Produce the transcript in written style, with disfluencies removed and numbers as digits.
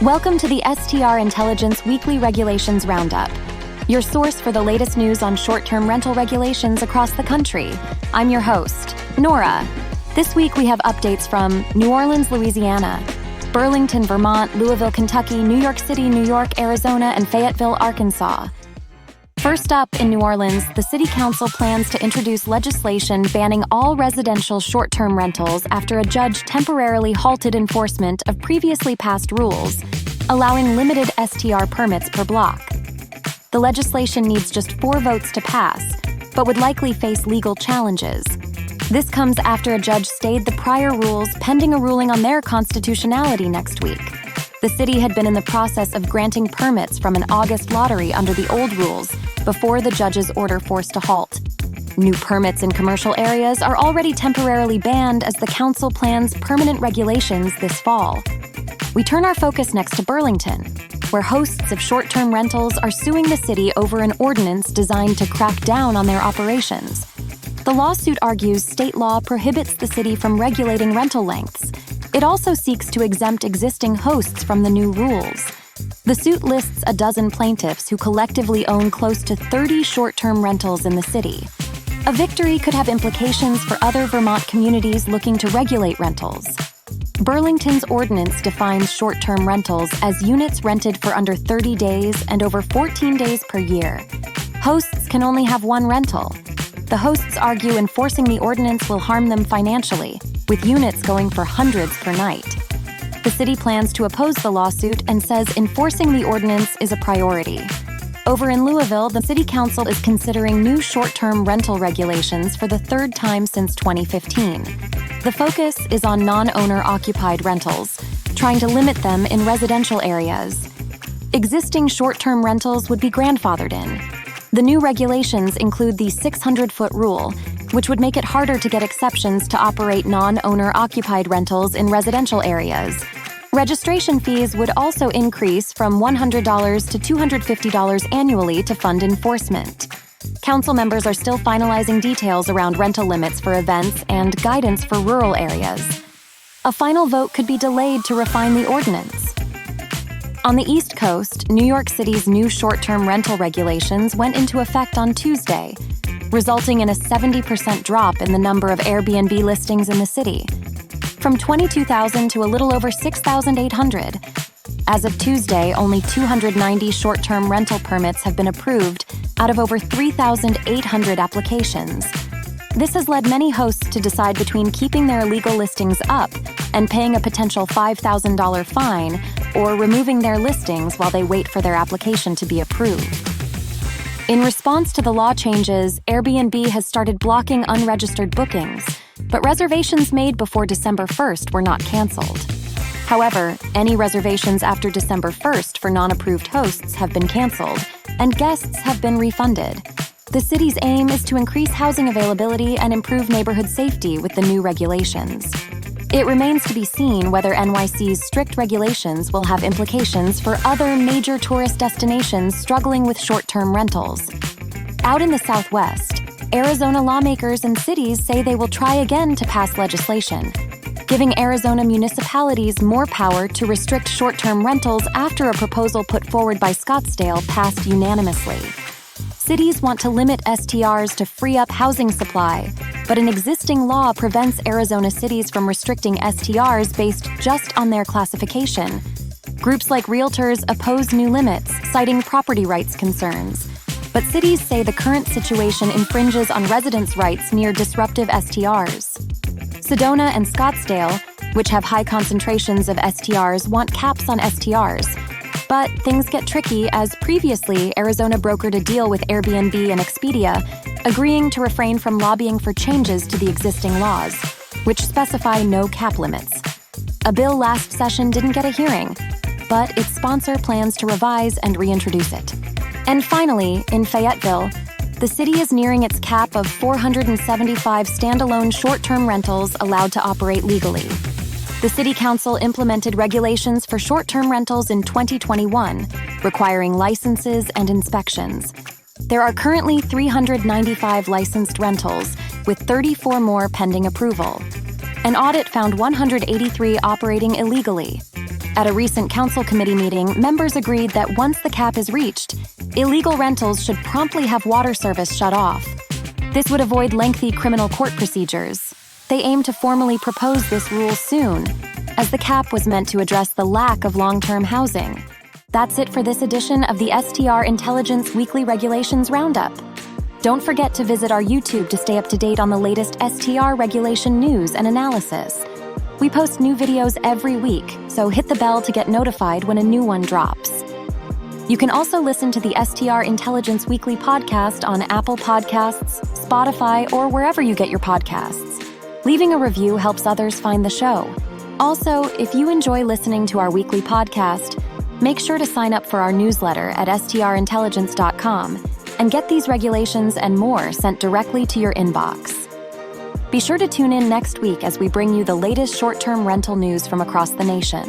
Welcome to the STR Intelligence Weekly Regulations Roundup, your source for the latest news on short-term rental regulations across the country. I'm your host, Nora. This week we have updates from New Orleans, Louisiana, Burlington, Vermont, Louisville, Kentucky, New York City, New York, Arizona, and Fayetteville, Arkansas. First up, in New Orleans, the City Council plans to introduce legislation banning all residential short-term rentals after a judge temporarily halted enforcement of previously passed rules, allowing limited STR permits per block. The legislation needs just 4 votes to pass, but would likely face legal challenges. This comes after a judge stayed the prior rules pending a ruling on their constitutionality next week. The city had been in the process of granting permits from an August lottery under the old rules before the judge's order forced a halt. New permits in commercial areas are already temporarily banned as the council plans permanent regulations this fall. We turn our focus next to Burlington, where hosts of short-term rentals are suing the city over an ordinance designed to crack down on their operations. The lawsuit argues state law prohibits the city from regulating rental lengths. It also seeks to exempt existing hosts from the new rules. The suit lists a dozen plaintiffs who collectively own close to 30 short-term rentals in the city. A victory could have implications for other Vermont communities looking to regulate rentals. Burlington's ordinance defines short-term rentals as units rented for under 30 days and over 14 days per year. Hosts can only have one rental. The hosts argue enforcing the ordinance will harm them financially, with units going for hundreds per night. The city plans to oppose the lawsuit and says enforcing the ordinance is a priority. Over in Louisville, the city council is considering new short-term rental regulations for the third time since 2015. The focus is on non-owner-occupied rentals, trying to limit them in residential areas. Existing short-term rentals would be grandfathered in. The new regulations include the 600-foot rule, which would make it harder to get exceptions to operate non-owner-occupied rentals in residential areas. Registration fees would also increase from $100 to $250 annually to fund enforcement. Council members are still finalizing details around rental limits for events and guidance for rural areas. A final vote could be delayed to refine the ordinance. On the East Coast, New York City's new short-term rental regulations went into effect on Tuesday, resulting in a 70% drop in the number of Airbnb listings in the city, from 22,000 to a little over 6,800. As of Tuesday, only 290 short-term rental permits have been approved out of over 3,800 applications. This has led many hosts to decide between keeping their illegal listings up and paying a potential $5,000 fine or removing their listings while they wait for their application to be approved. In response to the law changes, Airbnb has started blocking unregistered bookings, but reservations made before December 1st were not canceled. However, any reservations after December 1st for non-approved hosts have been canceled, and guests have been refunded. The city's aim is to increase housing availability and improve neighborhood safety with the new regulations. It remains to be seen whether NYC's strict regulations will have implications for other major tourist destinations struggling with short-term rentals. Out in the Southwest, Arizona lawmakers and cities say they will try again to pass legislation, giving Arizona municipalities more power to restrict short-term rentals after a proposal put forward by Scottsdale passed unanimously. Cities want to limit STRs to free up housing supply, but an existing law prevents Arizona cities from restricting STRs based just on their classification. Groups like realtors oppose new limits, citing property rights concerns. But cities say the current situation infringes on residents' rights near disruptive STRs. Sedona and Scottsdale, which have high concentrations of STRs, want caps on STRs. But things get tricky as previously Arizona brokered a deal with Airbnb and Expedia, agreeing to refrain from lobbying for changes to the existing laws, which specify no cap limits. A bill last session didn't get a hearing, but its sponsor plans to revise and reintroduce it. And finally, in Fayetteville, the city is nearing its cap of 475 standalone short-term rentals allowed to operate legally. The City Council implemented regulations for short-term rentals in 2021, requiring licenses and inspections. There are currently 395 licensed rentals, with 34 more pending approval. An audit found 183 operating illegally. At a recent council committee meeting, members agreed that once the cap is reached, illegal rentals should promptly have water service shut off. This would avoid lengthy criminal court procedures. They aim to formally propose this rule soon, as the cap was meant to address the lack of long-term housing. That's it for this edition of the STR Intelligence Weekly Regulations Roundup. Don't forget to visit our YouTube to stay up to date on the latest STR regulation news and analysis. We post new videos every week, so hit the bell to get notified when a new one drops. You can also listen to the STR Intelligence Weekly podcast on Apple Podcasts, Spotify, or wherever you get your podcasts. Leaving a review helps others find the show. Also, if you enjoy listening to our weekly podcast, make sure to sign up for our newsletter at strintelligence.com and get these regulations and more sent directly to your inbox. Be sure to tune in next week as we bring you the latest short-term rental news from across the nation.